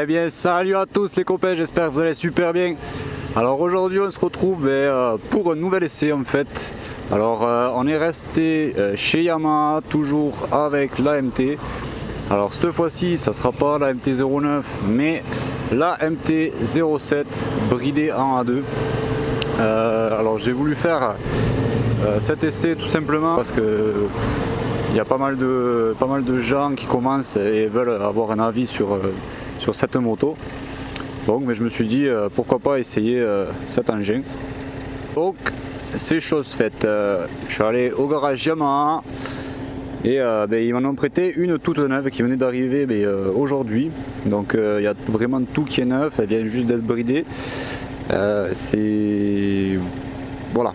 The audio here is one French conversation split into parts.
Eh bien salut à tous les copains, j'espère que vous allez super bien. Alors aujourd'hui on se retrouve pour un nouvel essai en fait. Alors on est resté chez Yamaha, toujours avec la MT. Alors cette fois-ci ça sera pas la MT-09 mais la MT-07 bridée en A2. Alors j'ai voulu faire cet essai tout simplement parce que il y a pas mal de gens qui commencent et veulent avoir un avis sur cette moto. Donc mais je me suis dit pourquoi pas essayer cet engin. Donc c'est chose faite. Je suis allé au garage Yamaha et ils m'en ont prêté une toute neuve qui venait d'arriver aujourd'hui. Donc il y a vraiment tout qui est neuf, elle vient juste d'être bridée. C'est voilà.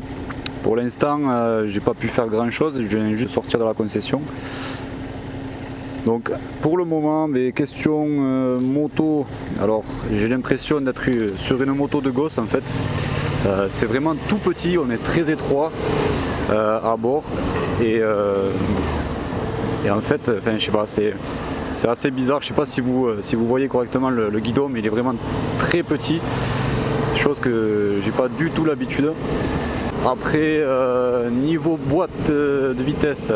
Pour l'instant, j'ai pas pu faire grand chose, je viens juste sortir de la concession. Donc pour le moment, mes questions moto, alors j'ai l'impression d'être sur une moto de gosse en fait. C'est vraiment tout petit, on est très étroit à bord et en fait, je sais pas, c'est assez bizarre. Je sais pas si vous voyez correctement le guidon, mais il est vraiment très petit, chose que j'ai pas du tout l'habitude. Après niveau boîte de vitesse,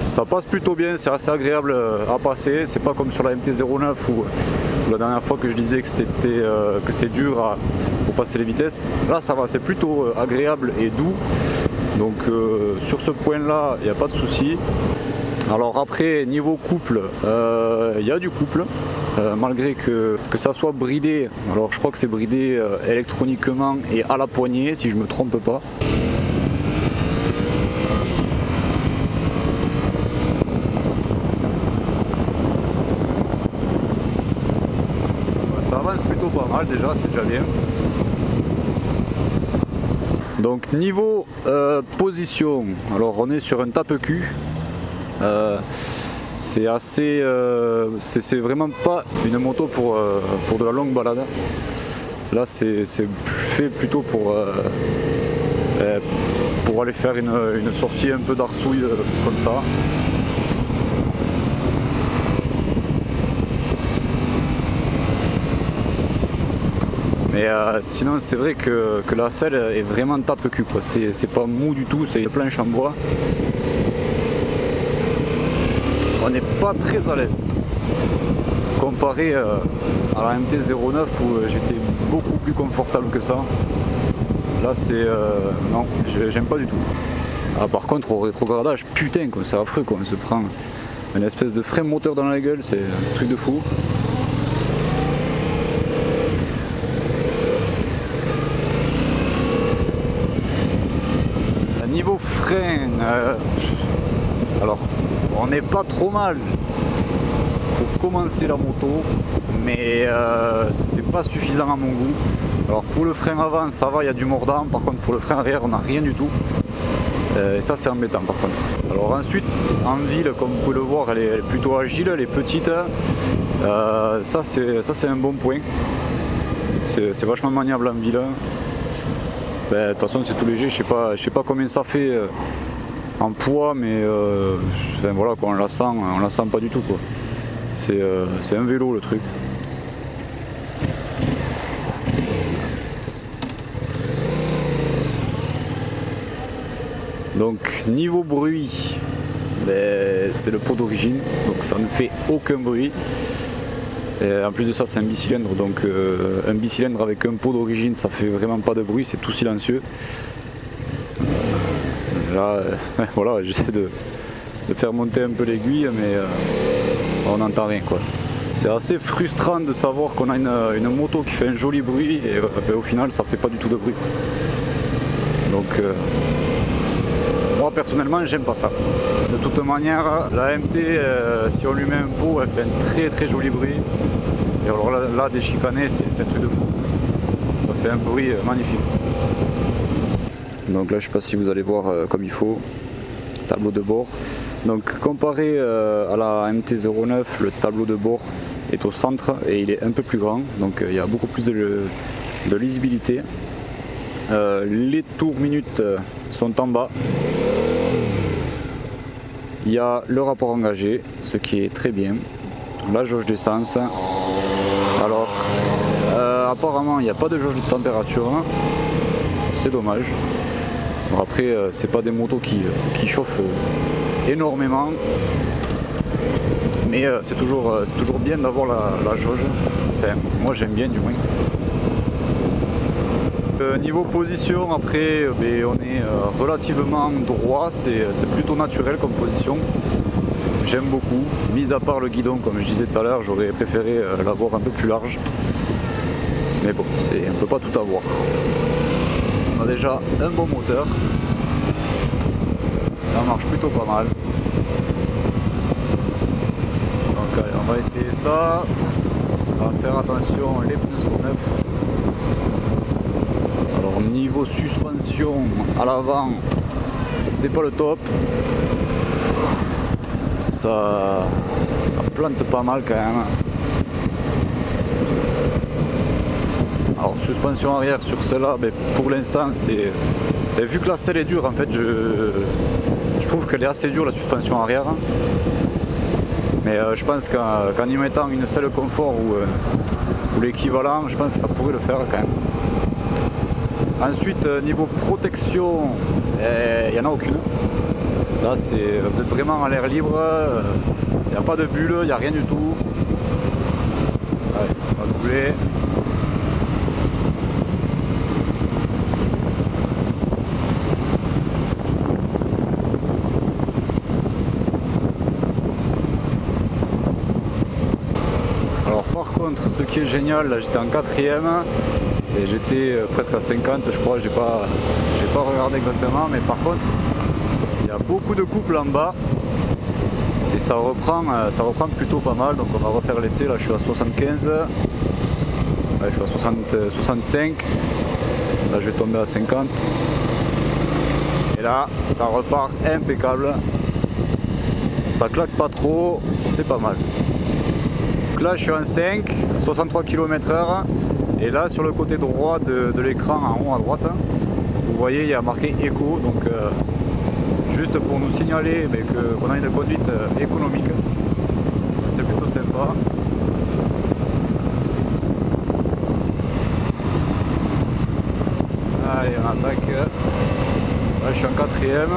ça passe plutôt bien, c'est assez agréable à passer. C'est pas comme sur la MT-09 où la dernière fois que je disais que c'était dur pour passer les vitesses. Là ça va, c'est plutôt agréable et doux. Donc sur ce point là il n'y a pas de souci. Alors après niveau couple, il y a du couple. Malgré que ça soit bridé, alors je crois que c'est bridé électroniquement et à la poignée si je me trompe pas. Ça avance plutôt pas mal déjà, c'est déjà bien. Donc niveau position, alors on est sur un tape-cul. C'est assez, c'est vraiment pas une moto pour de la longue balade. Là c'est fait plutôt pour aller faire une sortie un peu d'arsouille comme ça. Mais sinon c'est vrai que la selle est vraiment tape-cul quoi. C'est pas mou du tout, c'est une planche en bois. On n'est pas très à l'aise comparé à la MT-09 où j'étais beaucoup plus confortable que ça. Là c'est non, j'aime pas du tout. Ah, par contre au rétrogradage, putain quoi, c'est affreux quoi, on se prend une espèce de frein moteur dans la gueule, c'est un truc de fou. Niveau frein, alors on n'est pas trop mal pour commencer la moto, mais c'est pas suffisant à mon goût. Alors pour le frein avant ça va, il y a du mordant, par contre pour le frein arrière on n'a rien du tout. Et ça c'est embêtant par contre. Alors ensuite en ville, comme vous pouvez le voir, elle est plutôt agile, elle est petite. Ça c'est un bon point. C'est vachement maniable en ville. De toute façon c'est tout léger, je sais pas combien ça fait en poids, mais enfin, voilà quoi, on la sent pas du tout quoi. C'est un vélo le truc. Donc niveau bruit, c'est le pot d'origine, donc ça ne fait aucun bruit. Et en plus de ça c'est un bicylindre, donc un bicylindre avec un pot d'origine ça fait vraiment pas de bruit, c'est tout silencieux. Là voilà, j'essaie de faire monter un peu l'aiguille mais on n'entend rien quoi. C'est assez frustrant de savoir qu'on a une moto qui fait un joli bruit et au final ça fait pas du tout de bruit. Donc moi personnellement j'aime pas ça. De toute manière la MT si on lui met un pot elle fait un très très joli bruit. Et alors là déchicaner c'est un truc de fou. Ça fait un bruit magnifique. Donc là je sais pas si vous allez voir comme il faut. Tableau de bord. Donc comparé à la MT-09, le tableau de bord est au centre et il est un peu plus grand. Donc il y a beaucoup plus de lisibilité. Les tours minutes sont en bas. Il y a le rapport engagé, ce qui est très bien. La jauge d'essence. Alors apparemment il n'y a pas de jauge de température, hein. C'est dommage. Bon, après c'est pas des motos qui chauffent énormément, mais c'est toujours bien d'avoir la jauge. Enfin, moi j'aime bien du moins. Niveau position, après on est relativement droit, c'est plutôt naturel comme position. J'aime beaucoup, mis à part le guidon, comme je disais tout à l'heure, j'aurais préféré l'avoir un peu plus large. Mais bon, on ne peut pas tout avoir. On a déjà un bon moteur. Ça marche plutôt pas mal. Donc allez, on va essayer ça. On va faire attention, les pneus sont neufs. Alors niveau suspension à l'avant, c'est pas le top. Ça plante pas mal quand même. Alors suspension arrière sur celle-là, pour l'instant c'est... vu que la selle est dure, en fait je trouve qu'elle est assez dure la suspension arrière. Mais je pense qu'en y mettant une selle confort ou l'équivalent, je pense que ça pourrait le faire quand même. Ensuite niveau protection, il n'y en a aucune. Là vous êtes vraiment à l'air libre, il n'y a pas de bulle, il n'y a rien du tout. Allez, on va doubler. Alors par contre, ce qui est génial, là j'étais en 4ème et j'étais presque à 50 je crois, j'ai pas regardé exactement, mais par contre il y a beaucoup de couples en bas et ça reprend plutôt pas mal. Donc on va refaire l'essai. Là je suis à 75, je suis à 65, là je vais tomber à 50 et là ça repart impeccable, ça claque pas trop, c'est pas mal. Donc là je suis en 5, 63 km/h et là sur le côté droit de l'écran en haut à droite, vous voyez il y a marqué éco, donc juste pour nous signaler qu'on a une conduite économique. C'est plutôt sympa. Allez, on attaque. Là, je suis en 4ème.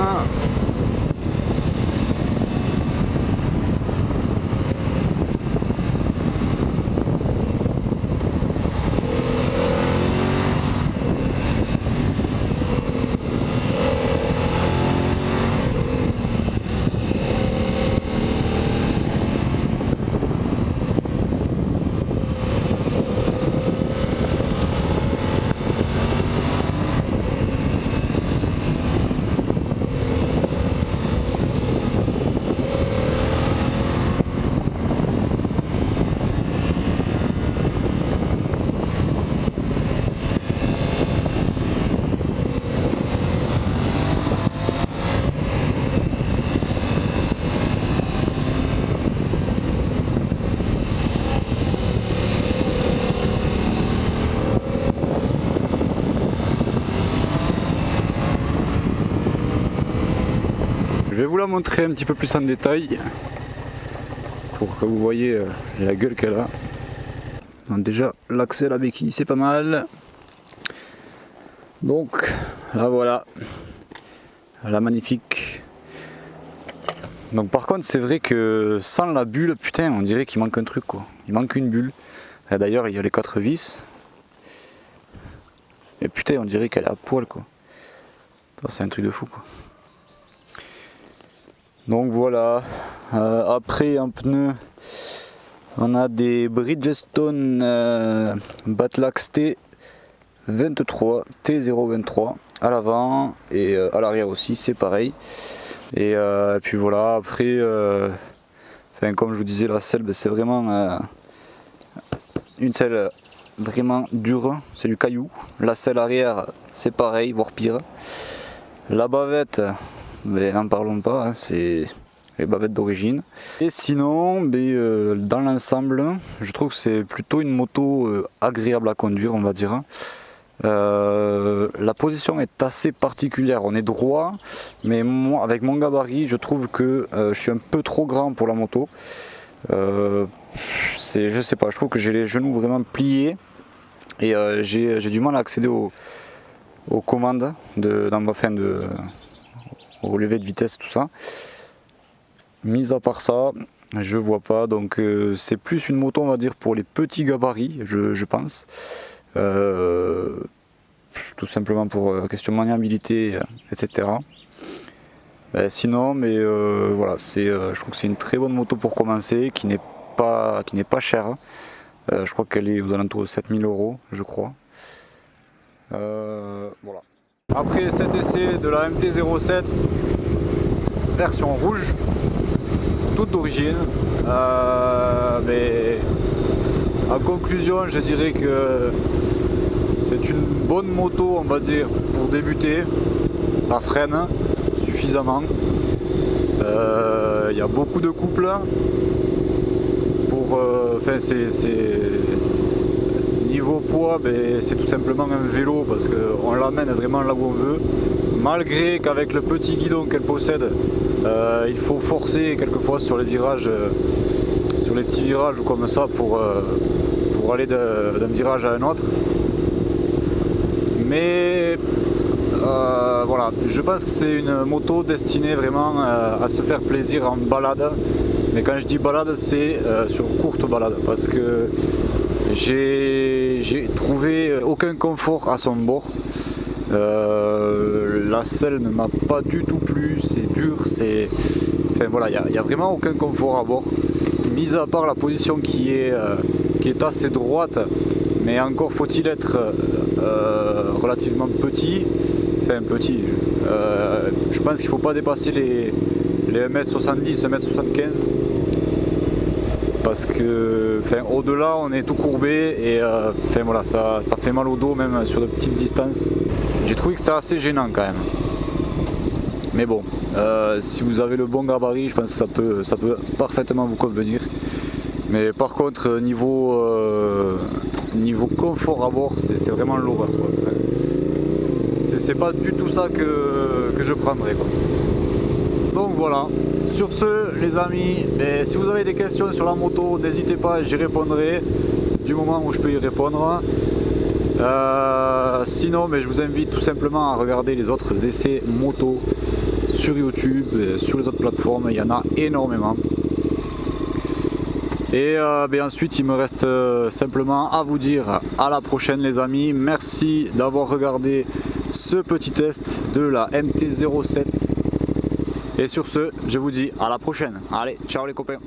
Je vais vous la montrer un petit peu plus en détail pour que vous voyez la gueule qu'elle a. Donc déjà l'accès à la béquille c'est pas mal. Donc là voilà, la magnifique. Donc par contre c'est vrai que sans la bulle, putain on dirait qu'il manque un truc quoi. Il manque une bulle. D'ailleurs il y a les 4 vis. Et putain on dirait qu'elle est à poil quoi. C'est un truc de fou quoi. Donc voilà, après en pneu, on a des Bridgestone Batlax T23, T023 à l'avant et à l'arrière aussi, c'est pareil. Et puis voilà, après, comme je vous disais, la selle, c'est vraiment une selle vraiment dure, c'est du caillou. La selle arrière, c'est pareil, voire pire. La bavette, mais n'en parlons pas, hein, c'est les bavettes d'origine. Et sinon, dans l'ensemble, je trouve que c'est plutôt une moto agréable à conduire, on va dire. La position est assez particulière, on est droit, mais moi, avec mon gabarit, je trouve que je suis un peu trop grand pour la moto. Je sais pas, je trouve que j'ai les genoux vraiment pliés et j'ai du mal à accéder aux commandes au lever de vitesse, tout ça. Mis à part ça, je vois pas, donc c'est plus une moto, on va dire, pour les petits gabarits, je pense. Tout simplement pour question maniabilité, etc. Sinon, voilà, je trouve que c'est une très bonne moto pour commencer, qui n'est pas chère. Je crois qu'elle est aux alentours de 7000 €, je crois. Voilà. Après cet essai de la MT-07 version rouge, toute d'origine, mais en conclusion, je dirais que c'est une bonne moto, on va dire, pour débuter. Ça freine suffisamment. Il y a beaucoup de couples. Niveau poids, c'est tout simplement un vélo parce qu'on l'amène vraiment là où on veut. Malgré qu'avec le petit guidon qu'elle possède, il faut forcer quelquefois sur les virages, sur les petits virages ou comme ça pour aller d'un virage à un autre. Mais voilà, je pense que c'est une moto destinée vraiment à se faire plaisir en balade. Mais quand je dis balade, c'est sur courte balade parce que j'ai trouvé aucun confort à son bord. La selle ne m'a pas du tout plu, c'est dur, enfin voilà, il n'y a vraiment aucun confort à bord, mis à part la position qui est assez droite, mais encore faut-il être relativement petit, je pense qu'il ne faut pas dépasser les 1m70, 1m75, parce que au-delà on est tout courbé et voilà, ça fait mal au dos même sur de petites distances. J'ai trouvé que c'était assez gênant quand même. Mais bon, si vous avez le bon gabarit, je pense que ça peut parfaitement vous convenir. Mais par contre, niveau confort à bord, c'est vraiment l'horreur. C'est pas du tout ça que je prendrais, quoi. Donc voilà. Sur ce, les amis, si vous avez des questions sur la moto, n'hésitez pas, j'y répondrai du moment où je peux y répondre. Sinon, je vous invite tout simplement à regarder les autres essais moto sur YouTube, sur les autres plateformes, il y en a énormément. Et ensuite, il me reste simplement à vous dire à la prochaine, les amis. Merci d'avoir regardé ce petit test de la MT-07. Et sur ce, je vous dis à la prochaine. Allez, ciao les copains.